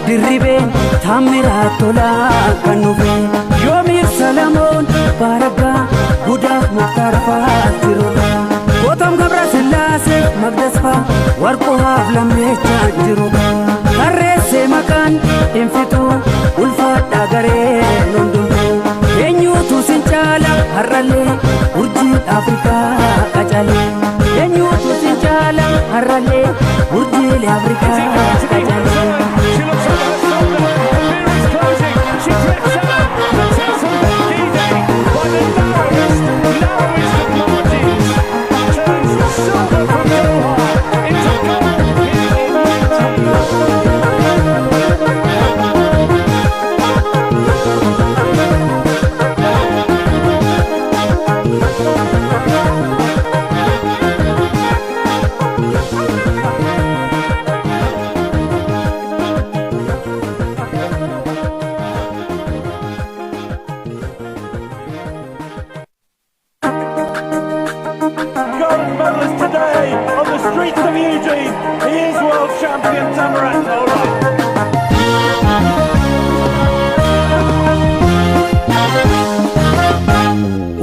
dirribe tamira tola kanufe yomir Salamoon Baraga Buddha Mukhtar Fatiruga Gotam Gabra Sillaase Magdasfa Warqo Hablamecha Jiruga Harrese Makan Infitu Ulfadha Garee Nondumtu Eenyutu Sinchala Harralle Urji Afrika Qacale Eenyutu Sinchala Harralle Urji Afrika Qacale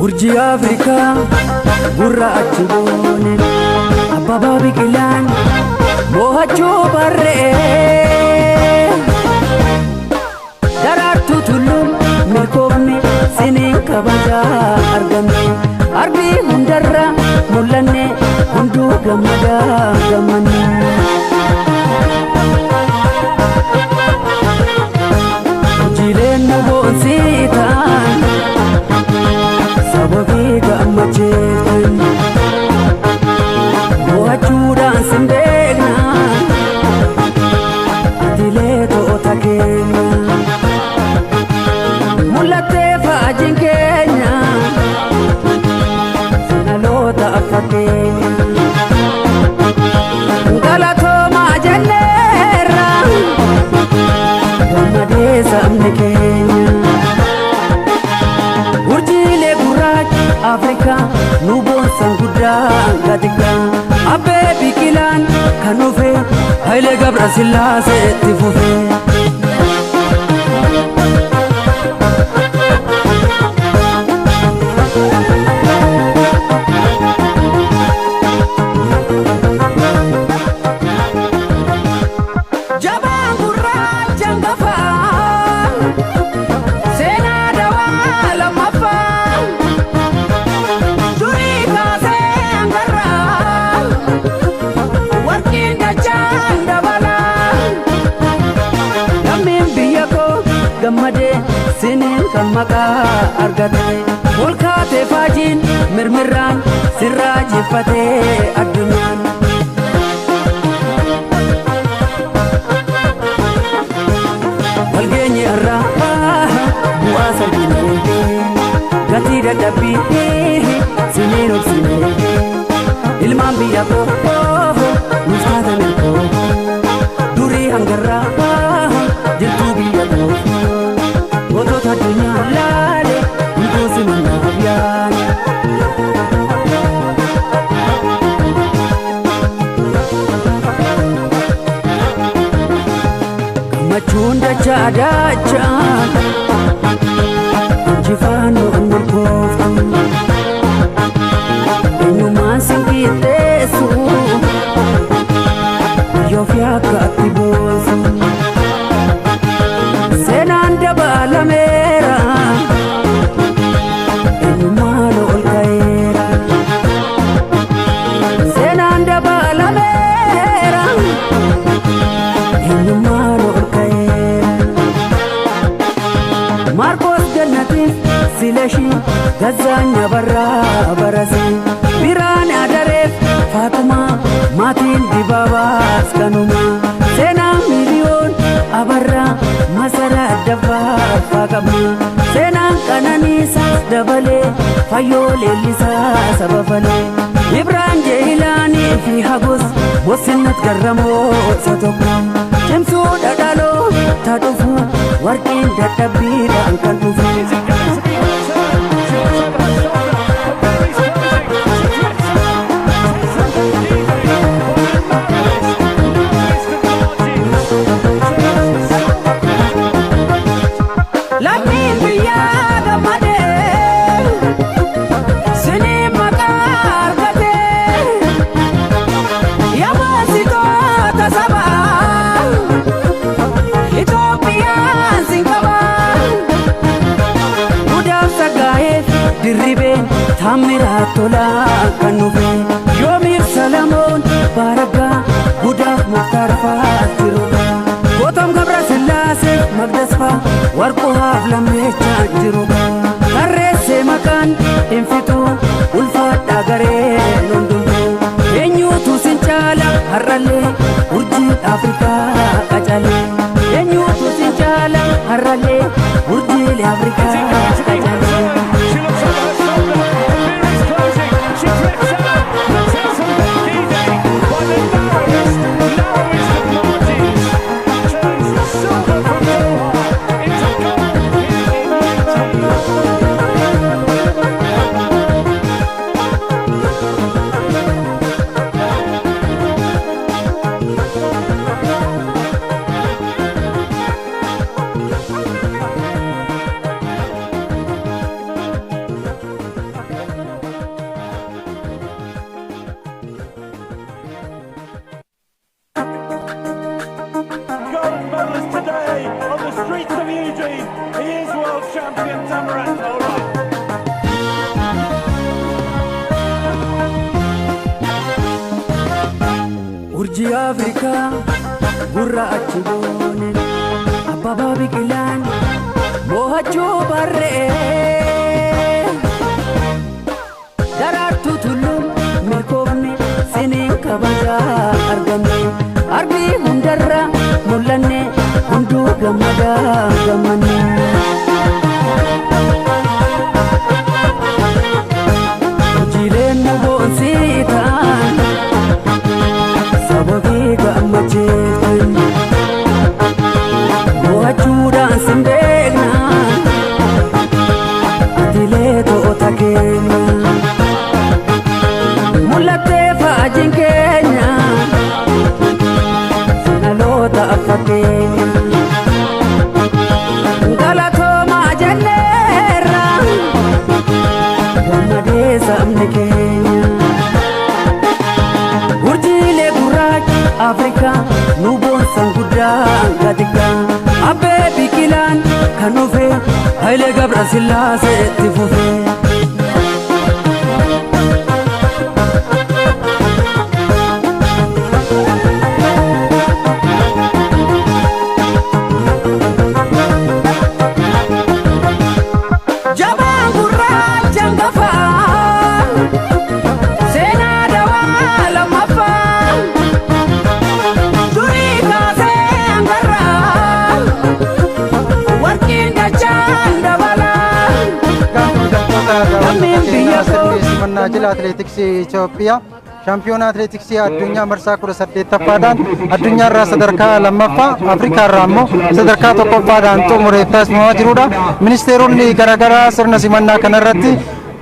Urji Afrika gurra achibone Ababa Biqilaan mo'achuu barree Daraartuu tulluun milkoomne siniin kabajaa argamne arbii hundarra mul'anne hunduu gammadaa gammanne Urjiileen nu boonsiitaan Sababii gammacheeftan mo'achuudhaan sin beekna atilee to'ota keenya mul'attee faajiin keenya sinaloota affateenya galatoomaa jenneerra gammadee sabni keenya Afrika nubon sanguda gatika Abbe Biqilaan kanufe Haile Gabra Sillaase itti fufe Gammadee siniin kan maqaa argate Olkaatee faajiin mirmirraan sirraa jiffatee addunyaan Walgeenyi irraa bu'aa sarbiinee gatii dadhabbii siniin obsinee ilmaan biyya koo nuuf taatan koo durii hangarraa jirtuu biyya koo Gotoota addunyaa laale hunduu simannaaf yaane Gammachuun dachaa dachaa injifaannoo hin milkooftu eenyummaan sin qixxeessu biyya ofii akka atti boonsu Seenaan dabalameera eenyummaan ol ka'eera Seenaan dabalameera eenyummaan ol ka'eera Maarkos Gannatiif Silashii Gazzaanya Barraa Barasii Biraan Adareef Faatumaa maatiin Dibaabaas kanuma Seenaan miliyoon Abarraa Masaraa Dabbaa qabna Seenaan Qananiisaas dabalee Fayyoo leellisaa saba falee Ibraan Jehilaanii fi Hagos Bosinnat Garramoo isa tokko Cimsuu dhadhaloo ta dhufu warqiin dadhabbiidhaan kan dhufu taammiraa tolaa kan dhufe Yoomir Salamoon Baaragaa Gudaaf Muktaar fa'aa jiruudha Gootom Gabra Sillaasee Magdasfaa Warquhaaf Lammeechaa jiruudha Tarreessee maqaan infituu ulfaadhaa gareen hundumtuu eenyuutu sin caala har'allee urjii Afrikaa qacalee eenyuutu sin caala har'allee urjiilee Afrikaa qacalee. Urjii Afrikaa gurraachi boone Abbabaa Biqilaan mo'achuu barree daraartuu tulluun milkoofne siniin kabajaa arganne arbii hundarra mul'anne hunduu gammadaa gammanne. Hojiileen nu boonsii ta'an sababii gammacheetan mo'achuudhaan sin beekna atilee to'ota keenya mul'attee faajiin keenya sinaloota fakkeenya galatoomaa jenneerra gammadee sabni keenya. Afrikaa nu boonsan guddaa gatikaa Abbee Biqilaan kan dhufe Hayilee Gabra Sillaasee itti fufe. Jabaan gurraacha hangafaa seenaa dawaa lammaffaa Jila Atileetiksii Itoophiyaa shaampiyoona atileetiksii addunyaa marsaa 18ffaadhaan addunyaa irraa sadarkaa lammaffaa Afrikaa irraa immoo sadarkaa tokkoffaadhaan xumuree taasifamaa jirudha. Ministeeronni garaagaraa sirna simannaa kanarratti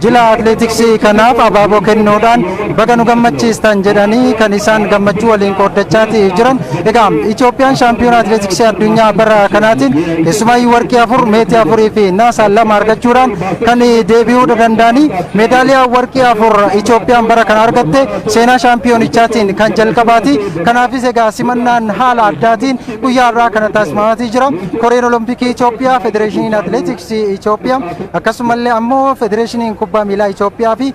jila atileetiksii kanaaf abaaboo kennuudhaan baga nu gammachiistan jedhanii kan isaan gammachuu waliin qooddachaa jiran. Egaa Itoophiyaan shaampiyoona atileetiksii addunyaa bara kanaatiin keessumaayyuu warqii 4 meetii 4 fi naasa 2 argachuudhaan kan deebi'uu danda'anii meedaaliyaa warqii 4 Itoophiyaan bara kana argatte seenaa shaampiyoonichaatiin kan jalqabaati. Kanaafis egaa simannaan haala addaatiin guyyaa irraa kana taasifamaa jira. Koreen Olompikii Itoophiyaa, Federeeshiniin Atileetiksii Itoophiyaa akkasumallee ammoo Federeeshiniin kubbaa miilaa Itoophiyaa fi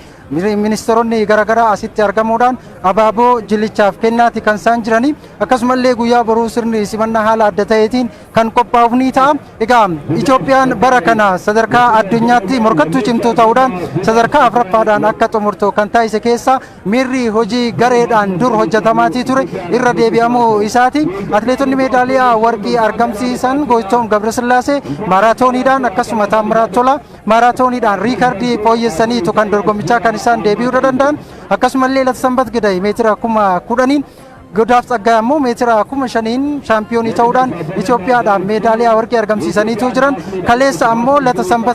ministeeronni garaagaraa asitti argamuudhaan abaaboo jilichaaf kennaati kan isaan jiranii. Akkasumallee guyyaa boruu sirni simannaa haala adda ta'eetiin kan qophaa'uuf ni ta'a. Egaa Itoophiyaan bara kana sadarkaa addunyaatti morkattuu cimtuu ta'uudhaan sadarkaa 4ffaadhaan akka xumurtu kan taasise keessa miirri hojii gareedhaan dur hojjetamaatii ture irra deebi'amuu isaati. Atileetonni meedaaliyaa warqii argamsiisan Gooyitoom Gabrasillaasee maaraatooniidhaan akkasuma Taammiraat Tolaa maaraatooniidhaan riikardii fooyyessaniitu kan dorgommichaa kan isaan deebi'uu danda'an. Akkasumallee Latsambat Gidai meetira 10,000 Gudaaf Tsaggaayee ammoo meetira 5,000 shaampiyoonii ta'uudhaan Itoophiyaadhaan meedaaliyaa warqii argamsiisaniitu jiran. Kaleessa ammoo Latsambat